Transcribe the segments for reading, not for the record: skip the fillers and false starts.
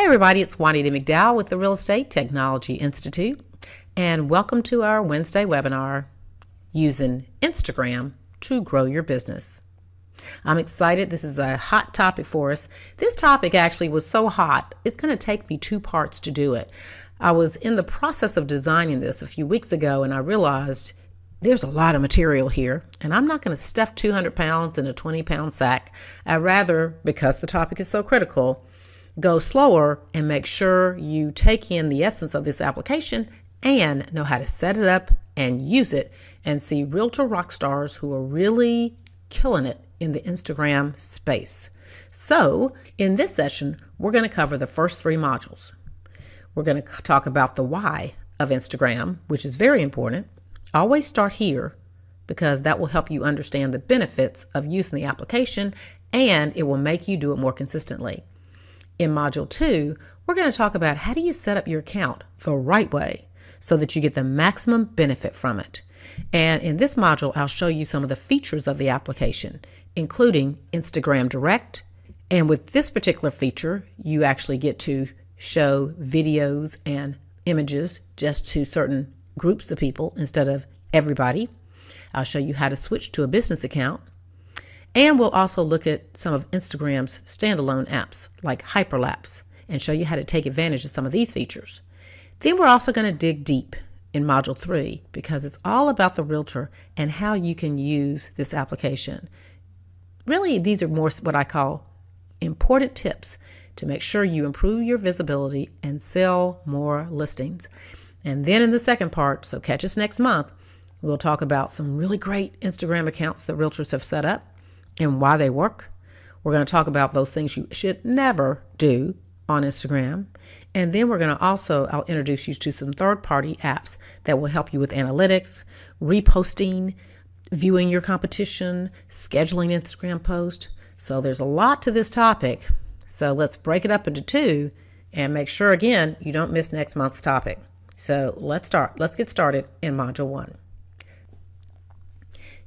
everybody, it's Juanita McDowell with the Real Estate Technology Institute, and welcome to our Wednesday webinar, Using Instagram to Grow Your Business. I'm excited. This is a hot topic for us. This topic actually was so hot, it's going to take me 2 parts to do it. I was in the process of designing this a few weeks ago, and I realized there's a lot of material here, and I'm not going to stuff 200 pounds in a 20-pound sack. I'd rather, because the topic is so critical, go slower and make sure you take in the essence of this application and know how to set it up and use it and see realtor rock stars who are really killing it in the Instagram space. So in this session, we're going to cover the first 3 modules. We're going to talk about the why of Instagram, which is very important. Always start here because that will help you understand the benefits of using the application, and it will make you do it more consistently. In Module 2, we're going to talk about how do you set up your account the right way so that you get the maximum benefit from it. And in this module, I'll show you some of the features of the application, including Instagram Direct. And with this particular feature, you actually get to show videos and images just to certain groups of people instead of everybody. I'll show you how to switch to a business account. And we'll also look at some of Instagram's standalone apps like Hyperlapse and show you how to take advantage of some of these features. Then we're also going to dig deep in Module 3 because it's all about the realtor and how you can use this application. Really, these are more what I call important tips to make sure you improve your visibility and sell more listings. And then in the second part, so catch us next month, we'll talk about some really great Instagram accounts that realtors have set up and why they work. We're going to talk about those things you should never do on Instagram. And then we're going to I'll introduce you to some third-party apps that will help you with analytics, reposting, viewing your competition, scheduling Instagram posts. So there's a lot to this topic. So let's break it up into 2 and make sure, again, you don't miss next month's topic. So let's get started in Module 1.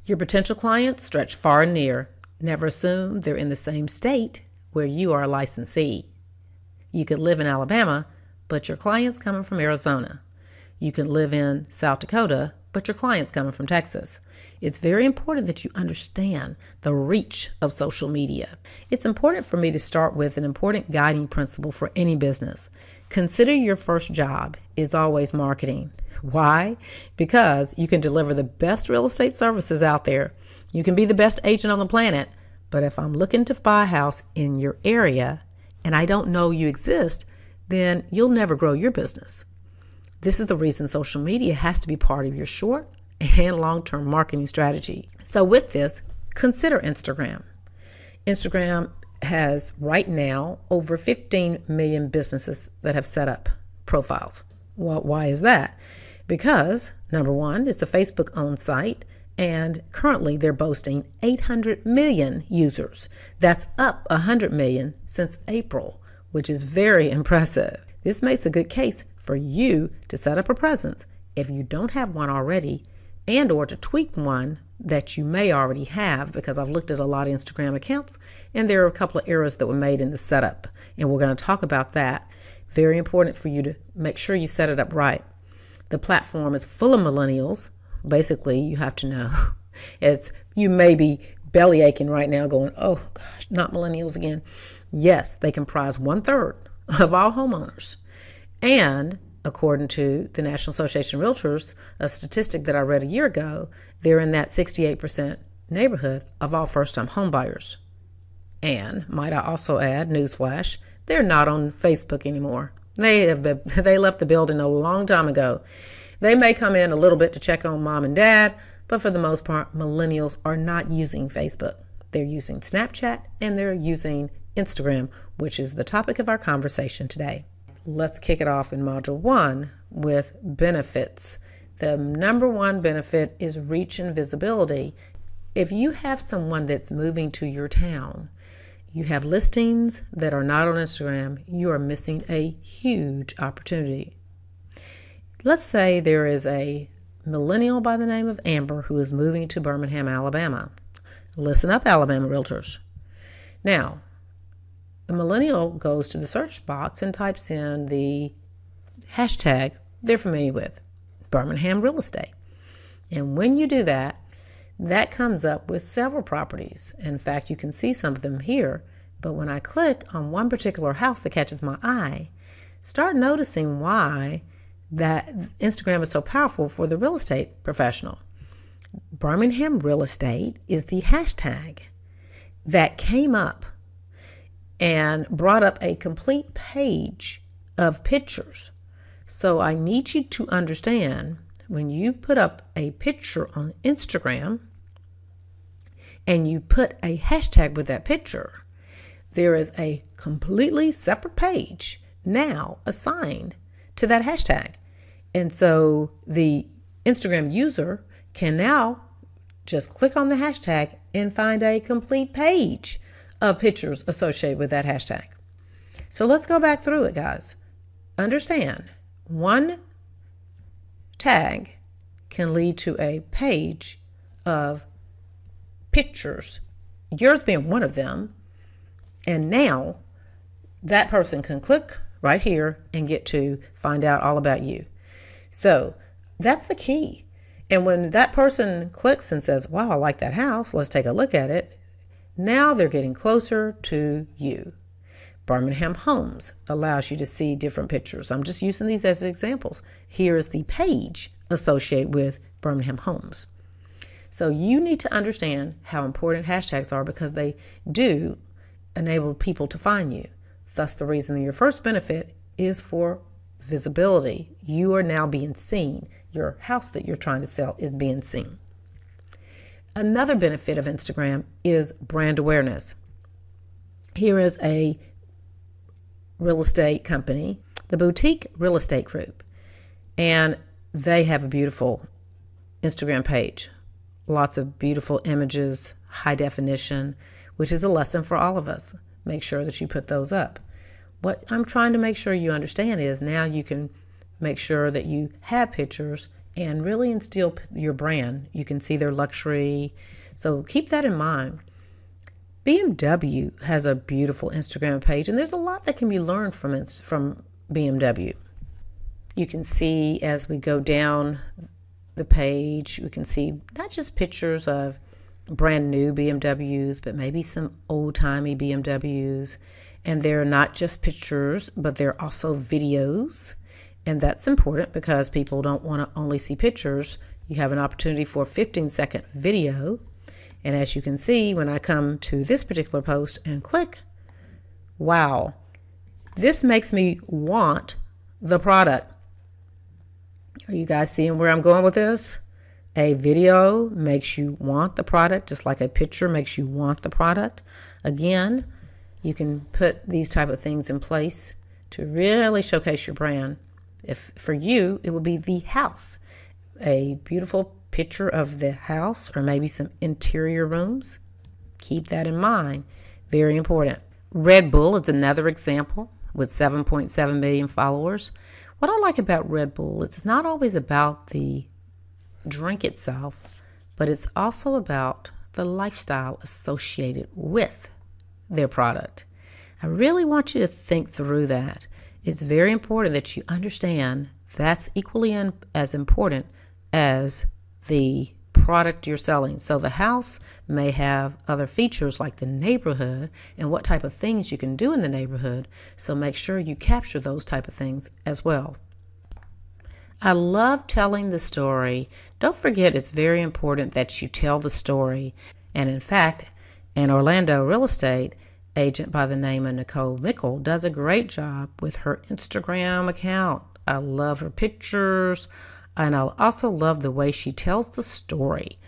Your potential clients stretch far and near. Never assume they're in the same state where you are a licensee. You could live in Alabama, but your client's coming from Arizona. You can live in South Dakota, but your client's coming from Texas. It's very important that you understand the reach of social media. It's important for me to start with an important guiding principle for any business. Consider your first job is always marketing. Why? Because you can deliver the best real estate services out there. You can be the best agent on the planet, but if I'm looking to buy a house in your area and I don't know you exist, then you'll never grow your business. This is the reason social media has to be part of your short and long-term marketing strategy. So with this, consider Instagram. Instagram has right now over 15 million businesses that have set up profiles. Well, why is that? Because, number one, it's a Facebook-owned site, and currently they're boasting 800 million users. That's up 100 million since April, which is very impressive. This makes a good case for you to set up a presence if you don't have one already, and or to tweak one that you may already have, because I've looked at a lot of Instagram accounts and there are a couple of errors that were made in the setup, and we're going to talk about that. Very important for you to make sure you set it up right. The platform is full of millennials. Basically, you have to know, you may be belly aching right now going, oh gosh, not millennials again. Yes, they comprise 1/3 of all homeowners. And according to the National Association of Realtors, a statistic that I read a year ago, they're in that 68% neighborhood of all first-time home buyers. And might I also add, newsflash, they're not on Facebook anymore. They left the building a long time ago. They may come in a little bit to check on mom and dad, but for the most part, millennials are not using Facebook. They're using Snapchat and they're using Instagram, which is the topic of our conversation today. Let's kick it off in Module 1 with benefits. The number 1 benefit is reach and visibility. If you have someone that's moving to your town, you have listings that are not on Instagram, you are missing a huge opportunity. Let's say there is a millennial by the name of Amber who is moving to Birmingham, Alabama. Listen up, Alabama realtors. Now, the millennial goes to the search box and types in the hashtag they're familiar with, Birmingham real estate. And when you do that, that comes up with several properties. In fact, you can see some of them here. But when I click on one particular house that catches my eye, start noticing why that Instagram is so powerful for the real estate professional. Birmingham real estate is the hashtag that came up and brought up a complete page of pictures. So I need you to understand, when you put up a picture on Instagram and you put a hashtag with that picture, there is a completely separate page now assigned to that hashtag. And so the Instagram user can now just click on the hashtag and find a complete page of pictures associated with that hashtag. So let's go back through it, guys. Understand, one tag can lead to a page of pictures, yours being one of them. And now that person can click right here and get to find out all about you. So that's the key. And when that person clicks and says, wow, I like that house, let's take a look at it, now they're getting closer to you. Birmingham Homes allows you to see different pictures. I'm just using these as examples. Here is the page associated with Birmingham Homes. So you need to understand how important hashtags are, because they do enable people to find you. Thus, the reason that your first benefit is for visibility. You are now being seen. Your house that you're trying to sell is being seen. Another benefit of Instagram is brand awareness. Here is a real estate company, the Boutique Real Estate Group, and they have a beautiful Instagram page. Lots of beautiful images, high definition, which is a lesson for all of us. Make sure that you put those up. What I'm trying to make sure you understand is now you can make sure that you have pictures and really instill your brand. You can see their luxury. So keep that in mind. BMW has a beautiful Instagram page, and there's a lot that can be learned from BMW. You can see as we go down the page, we can see not just pictures of brand new BMWs, but maybe some old-timey BMWs. And they're not just pictures, but they're also videos. And that's important because people don't want to only see pictures. You have an opportunity for a 15-second video. And as you can see, when I come to this particular post and click, wow, this makes me want the product. Are you guys seeing where I'm going with this? A video makes you want the product, just like a picture makes you want the product. Again, you can put these type of things in place to really showcase your brand. If for you, it will be the house, a beautiful picture of the house, or maybe some interior rooms. Keep that in mind. Very important. Red Bull is another example with 7.7 million followers. What I like about Red Bull, it's not always about the drink itself, but it's also about the lifestyle associated with their product. I really want you to think through that. It's very important that you understand that's equally as important as the product you're selling. So the house may have other features like the neighborhood and what type of things you can do in the neighborhood. So make sure you capture those type of things as well. I love telling the story. Don't forget, it's very important that you tell the story. And in fact, an Orlando real estate agent by the name of Nicole Mickle does a great job with her Instagram account. I love her pictures, and I also love the way she tells the story.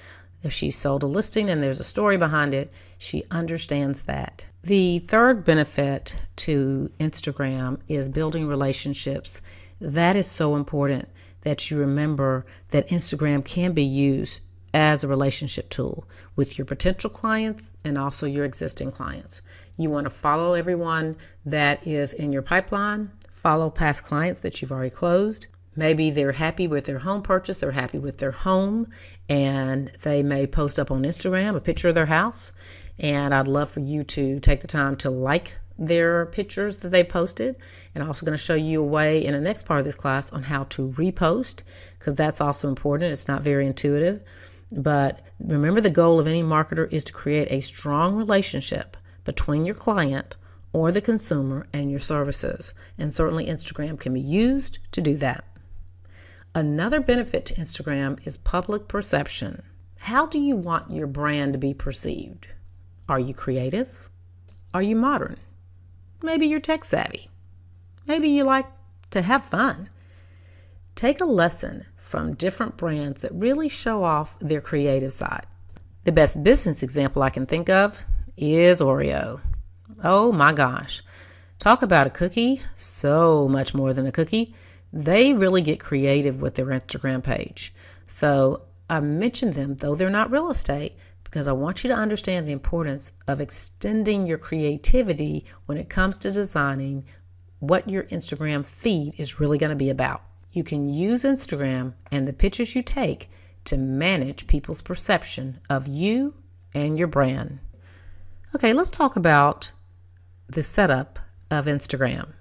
If she sold a listing and there's a story behind it, she understands that. The third benefit to Instagram is building relationships. That is so important that you remember that Instagram can be used as a relationship tool with your potential clients and also your existing clients. You want to follow everyone that is in your pipeline, follow past clients that you've already closed. Maybe they're happy with their home purchase, they're happy with their home, and they may post up on Instagram a picture of their house. And I'd love for you to take the time to like their pictures that they posted. And I'm also going to show you a way in the next part of this class on how to repost, because that's also important. It's not very intuitive. But remember, the goal of any marketer is to create a strong relationship between your client or the consumer and your services. And certainly Instagram can be used to do that. Another benefit to Instagram is public perception. How do you want your brand to be perceived? Are you creative? Are you modern? Maybe you're tech savvy. Maybe you like to have fun. Take a lesson from different brands that really show off their creative side. The best business example I can think of is Oreo. Oh my gosh. Talk about a cookie, so much more than a cookie. They really get creative with their Instagram page. So I mentioned them, though they're not real estate, because I want you to understand the importance of extending your creativity when it comes to designing what your Instagram feed is really going to be about. You can use Instagram and the pictures you take to manage people's perception of you and your brand. Okay, let's talk about the setup of Instagram.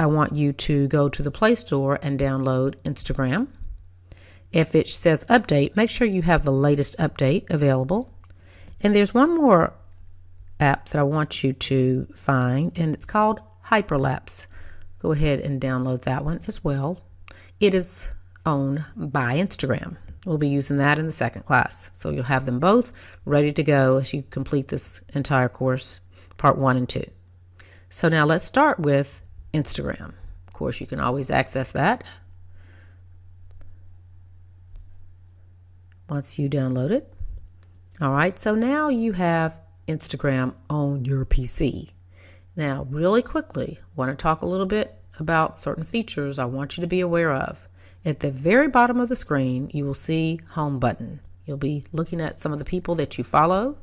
I want you to go to the Play Store and download Instagram. If it says update, make sure you have the latest update available. And there's one more app that I want you to find, and it's called Hyperlapse. Go ahead and download that one as well. It is owned by Instagram. We'll be using that in the second class. So you'll have them both ready to go as you complete this entire course, part 1 and 2. So now let's start with Instagram. Of course, you can always access that once you download it. All right, so now you have Instagram on your PC. Now, really quickly, I want to talk a little bit about certain features I want you to be aware of. At the very bottom of the screen, you will see Home button. You'll be looking at some of the people that you follow.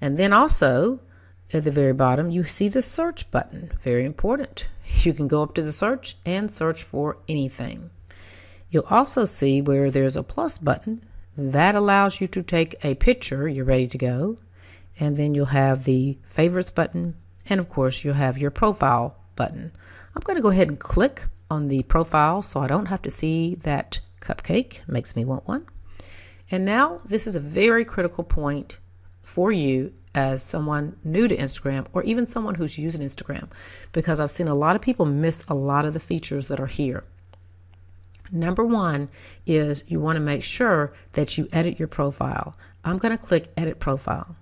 And then also, at the very bottom, you see the search button. Very important. You can go up to the search and search for anything. You'll also see where there's a plus button. That allows you to take a picture. You're ready to go. And then you'll have the favorites button. And of course, you'll have your profile button. I'm going to go ahead and click on the profile so I don't have to see that cupcake. Makes me want one. And now this is a very critical point for you as someone new to Instagram, or even someone who's using Instagram, because I've seen a lot of people miss a lot of the features that are here. Number 1 is you want to make sure that you edit your profile. I'm going to click Edit Profile.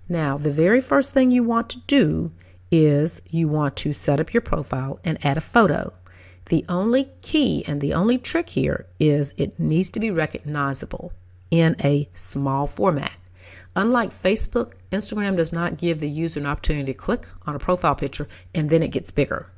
Now, the very first thing you want to do is you want to set up your profile and add a photo. The only key and the only trick here is it needs to be recognizable in a small format. Unlike Facebook, Instagram does not give the user an opportunity to click on a profile picture and then it gets bigger.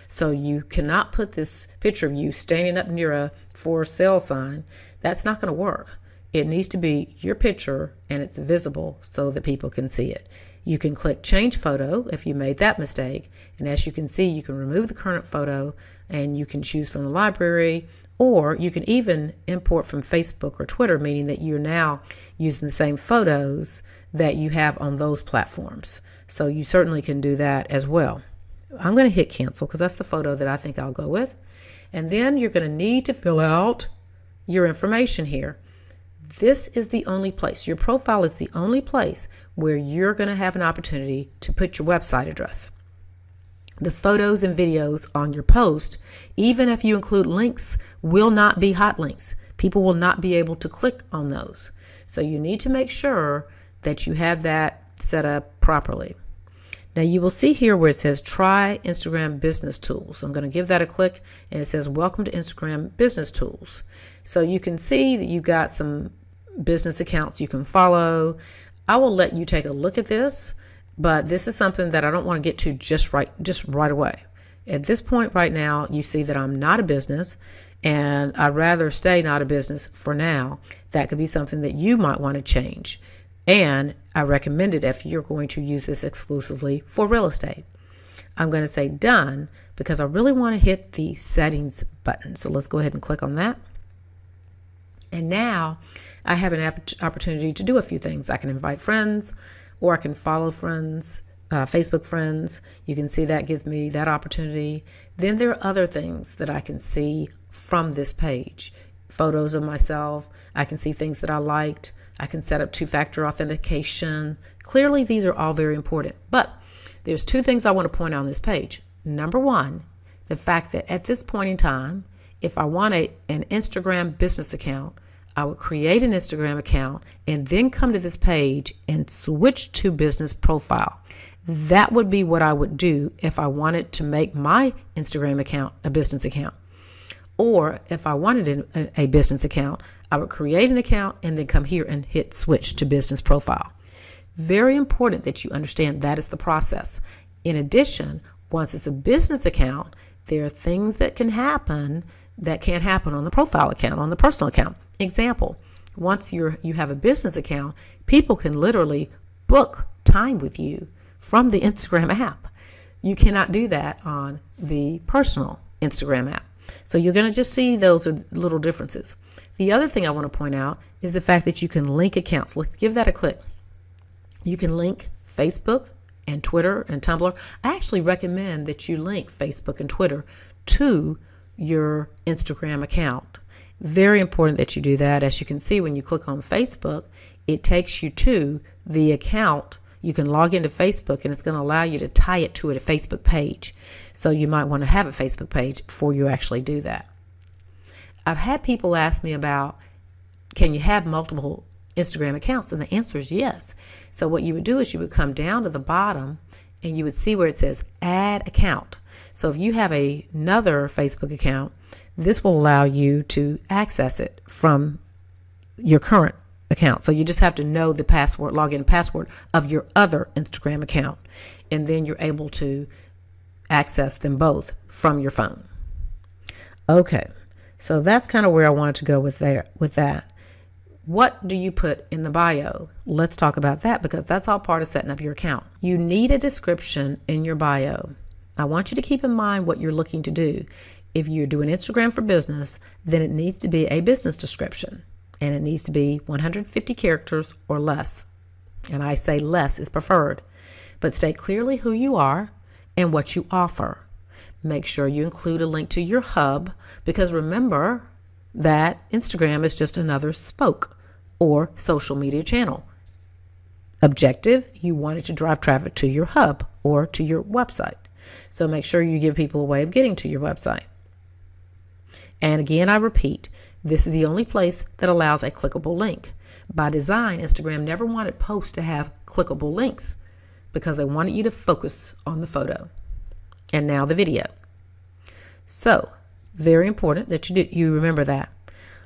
So you cannot put this picture of you standing up near a for sale sign. That's not going to work. It needs to be your picture and it's visible so that people can see it. You can click Change Photo if you made that mistake. And as you can see, you can remove the current photo and you can choose from the library, or you can even import from Facebook or Twitter, meaning that you're now using the same photos that you have on those platforms. So you certainly can do that as well. I'm going to hit cancel because that's the photo that I think I'll go with. And then you're going to need to fill out your information here. This is the only place, your profile is the only place where you're going to have an opportunity to put your website address. The photos and videos on your post, even if you include links, will not be hot links. People will not be able to click on those. So you need to make sure that you have that set up properly. Now you will see here where it says try Instagram business tools. I'm going to give that a click and it says welcome to Instagram business tools. So you can see that you've got some business accounts you can follow. I will let you take a look at this, but this is something that I don't want to get to just right away. At this point right now, you see that I'm not a business and I'd rather stay not a business for now. That could be something that you might want to change. And I recommend it if you're going to use this exclusively for real estate. I'm going to say done because I really want to hit the settings button. So let's go ahead and click on that. And now I have an opportunity to do a few things. I can invite friends, or I can follow friends Facebook friends. You can see that gives me that opportunity. Then there are other things that I can see from this page. Photos of myself. I can see things that I liked. I can set up two-factor authentication. Clearly, these are all very important. But there's two things I want to point out on this page. Number one, the fact that at this point in time, if I want an Instagram business account, I would create an Instagram account and then come to this page and switch to business profile. That would be what I would do if I wanted to make my Instagram account a business account. Or if I wanted a business account, I would create an account and then come here and hit switch to business profile. Very important that you understand that is the process. In addition, once it's a business account, there are things that can happen that can't happen on the profile account, on the personal account. Example, once you have a business account, people can literally book time with you from the Instagram app. You cannot do that on the personal Instagram app. So you're going to just see those are little differences. The other thing I want to point out is the fact that you can link accounts. Let's give that a click. You can link Facebook and Twitter and Tumblr. I actually recommend that you link Facebook and Twitter to your Instagram account. Very important that you do that. As you can see, when you click on Facebook, it takes you to the account. You can log into Facebook and it's going to allow you to tie it to a Facebook page. So you might want to have a Facebook page before you actually do that. I've had people ask me about, can you have multiple Instagram accounts? And the answer is yes. So what you would do is you would come down to the bottom and you would see where it says add account. So if you have another Facebook account, this will allow you to access it from your current account. So you just have to know the password, login password of your other Instagram account. And then you're able to access them both from your phone. Okay, so that's kind of where I wanted to go with that. What do you put in the bio? Let's talk about that because that's all part of setting up your account. You need a description in your bio. I want you to keep in mind what you're looking to do. If you're doing Instagram for business, then it needs to be a business description. And it needs to be 150 characters or less. And I say less is preferred. But state clearly who you are and what you offer. Make sure you include a link to your hub because remember that Instagram is just another spoke or social media channel. Objective, you want it to drive traffic to your hub or to your website. So make sure you give people a way of getting to your website. And again, I repeat, this is the only place that allows a clickable link. By design, Instagram never wanted posts to have clickable links because they wanted you to focus on the photo and now the video. So, very important that you remember that.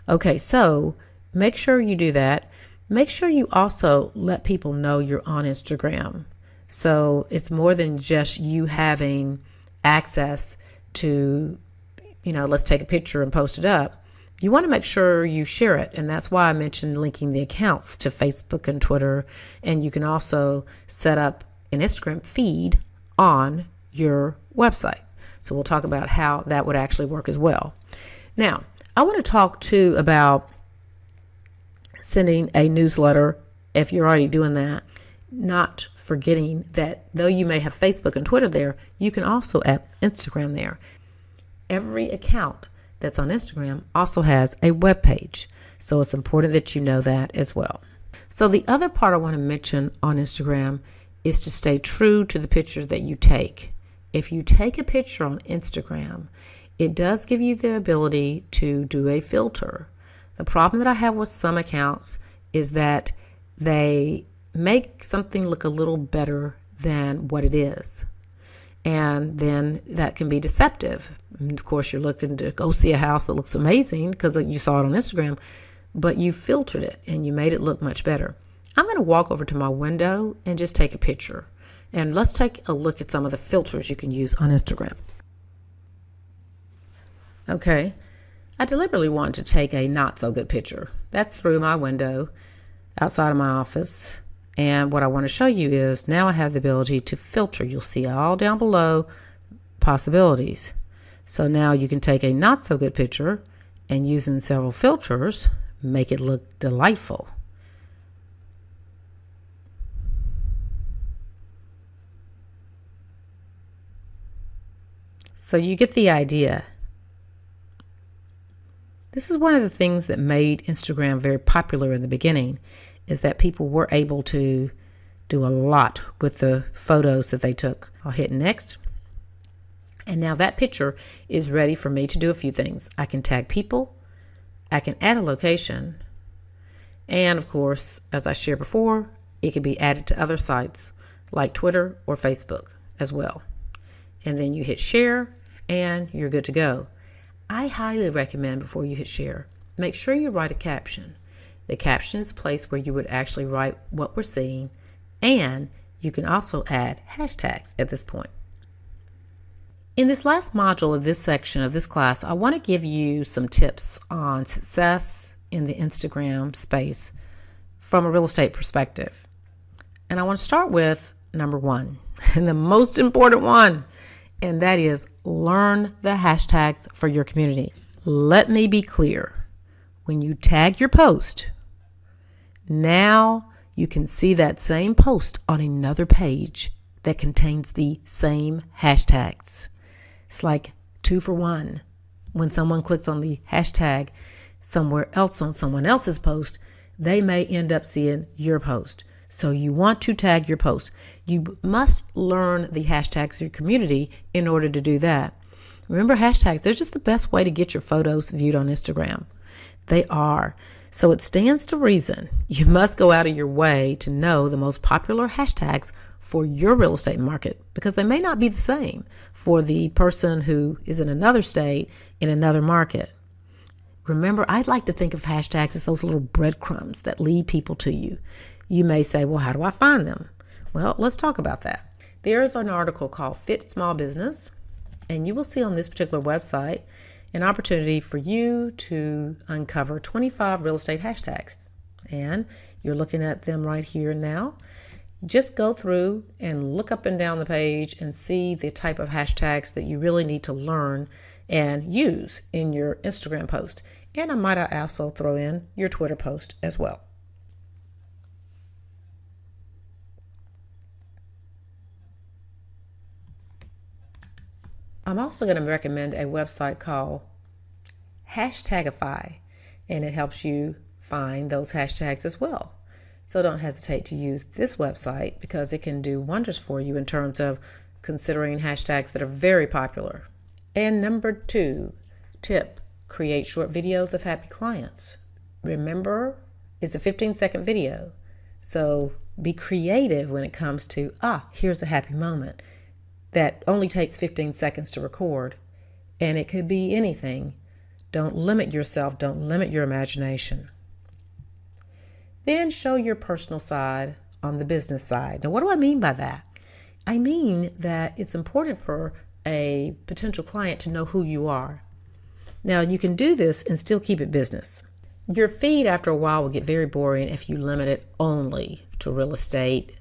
Okay, so make sure you do that. Make sure you also let people know you're on Instagram. So it's more than just you having access to, let's take a picture and post it up. You want to make sure you share it. And that's why I mentioned linking the accounts to Facebook and Twitter. And you can also set up an Instagram feed on your website. So we'll talk about how that would actually work as well. Now, I want to talk too about sending a newsletter if you're already doing that, not forgetting that though you may have Facebook and Twitter there, you can also add Instagram there. Every account that's on Instagram also has a web page. So it's important that you know that as well. So the other part I want to mention on Instagram is to stay true to the pictures that you take. If you take a picture on Instagram, it does give you the ability to do a filter. The problem that I have with some accounts is that they make something look a little better than what it is. And then that can be deceptive. And of course, you're looking to go see a house that looks amazing because you saw it on Instagram, but you filtered it and you made it look much better. I'm going to walk over to my window and just take a picture. And let's take a look at some of the filters you can use on Instagram. Okay, I deliberately wanted to take a not so good picture. That's through my window outside of my office. And what I want to show you is now I have the ability to filter. You'll see all down below possibilities. So now you can take a not so good picture and using several filters, make it look delightful. So you get the idea. This is one of the things that made Instagram very popular in the beginning, is that people were able to do a lot with the photos that they took. I'll hit next. And now that picture is ready for me to do a few things. I can tag people, I can add a location, and of course, as I shared before, it can be added to other sites like Twitter or Facebook as well. And then you hit share and you're good to go. I highly recommend before you hit share, make sure you write a caption. The caption is a place where you would actually write what we're seeing, and you can also add hashtags at this point. In this last module of this section of this class, I want to give you some tips on success in the Instagram space from a real estate perspective. And I want to start with number one, and the most important one, and that is learn the hashtags for your community. Let me be clear. When you tag your post, now you can see that same post on another page that contains the same hashtags. It's like 2 for 1. When someone clicks on the hashtag somewhere else on someone else's post, they may end up seeing your post. So you want to tag your post. You must learn the hashtags of your community in order to do that. Remember, hashtags, they're just the best way to get your photos viewed on Instagram. They are. So it stands to reason you must go out of your way to know the most popular hashtags for your real estate market, because they may not be the same for the person who is in another state, in another market. Remember, I'd like to think of hashtags as those little breadcrumbs that lead people to you. You may say, well, how do I find them? Well, let's talk about that. There's an article called Fit Small Business, and you will see on this particular website an opportunity for you to uncover 25 real estate hashtags. And you're looking at them right here now. Just go through and look up and down the page and see the type of hashtags that you really need to learn and use in your Instagram post. And I might also throw in your Twitter post as well. I'm also going to recommend a website called Hashtagify, and it helps you find those hashtags as well. So don't hesitate to use this website because it can do wonders for you in terms of considering hashtags that are very popular. And number 2 tip, create short videos of happy clients. Remember, it's a 15-second video. So be creative when it comes to, here's a happy moment. That only takes 15 seconds to record, and it could be anything. Don't limit yourself. Don't limit your imagination. Then show your personal side on the business side. Now, what do I mean by that? I mean that it's important for a potential client to know who you are. Now, you can do this and still keep it business. Your feed after a while will get very boring if you limit it only to real estate,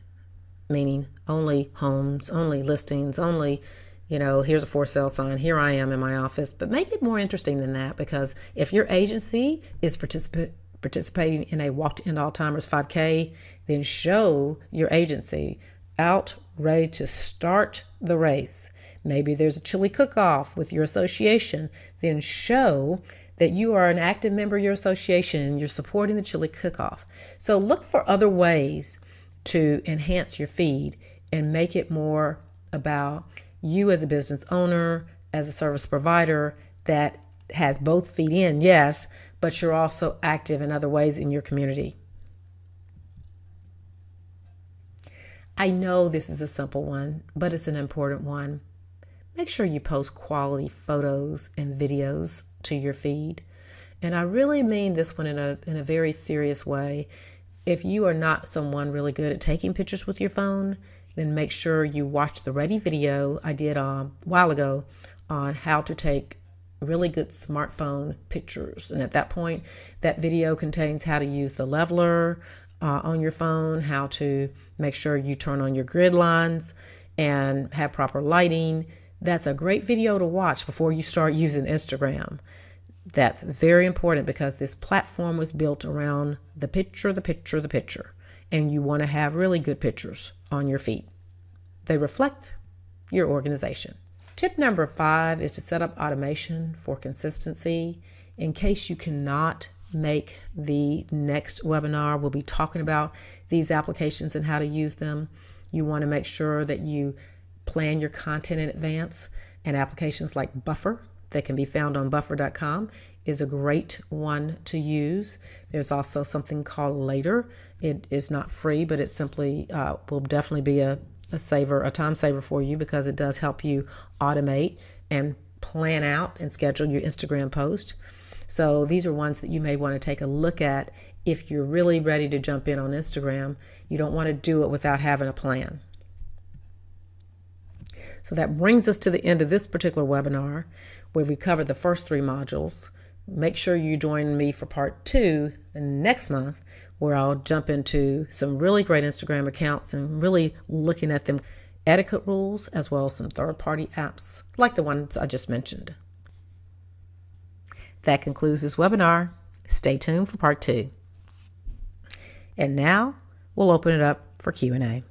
meaning only homes, only listings, only, here's a for sale sign, here I am in my office. But make it more interesting than that, because if your agency is participating in a Walk to End Alzheimer's 5K, then show your agency out ready to start the race. Maybe there's a chili cook-off with your association, then show that you are an active member of your association and you're supporting the chili cook-off. So look for other ways to enhance your feed and make it more about you as a business owner, as a service provider that has both feed in, yes, but you're also active in other ways in your community. I know this is a simple one, but it's an important one. Make sure you post quality photos and videos to your feed. And I really mean this one in a very serious way. If you are not someone really good at taking pictures with your phone, then make sure you watch the ready video I did a while ago on how to take really good smartphone pictures. And at that point, that video contains how to use the leveler on your phone, how to make sure you turn on your grid lines and have proper lighting. That's a great video to watch before you start using Instagram. That's very important because this platform was built around the picture. And you want to have really good pictures on your feed. They reflect your organization. Tip number 5 is to set up automation for consistency. In case you cannot make the next webinar, we'll be talking about these applications and how to use them. You want to make sure that you plan your content in advance, and applications like Buffer that can be found on buffer.com is a great one to use. There's also something called Later. It is not free, but it simply will definitely be a time saver for you, because it does help you automate and plan out and schedule your Instagram post. So these are ones that you may want to take a look at if you're really ready to jump in on Instagram. You don't want to do it without having a plan. So that brings us to the end of this particular webinar, where we covered the first 3 modules. Make sure you join me for part 2 next month, where I'll jump into some really great Instagram accounts and really looking at them, etiquette rules, as well as some third-party apps like the ones I just mentioned. That concludes this webinar. Stay tuned for part 2. And now we'll open it up for Q&A.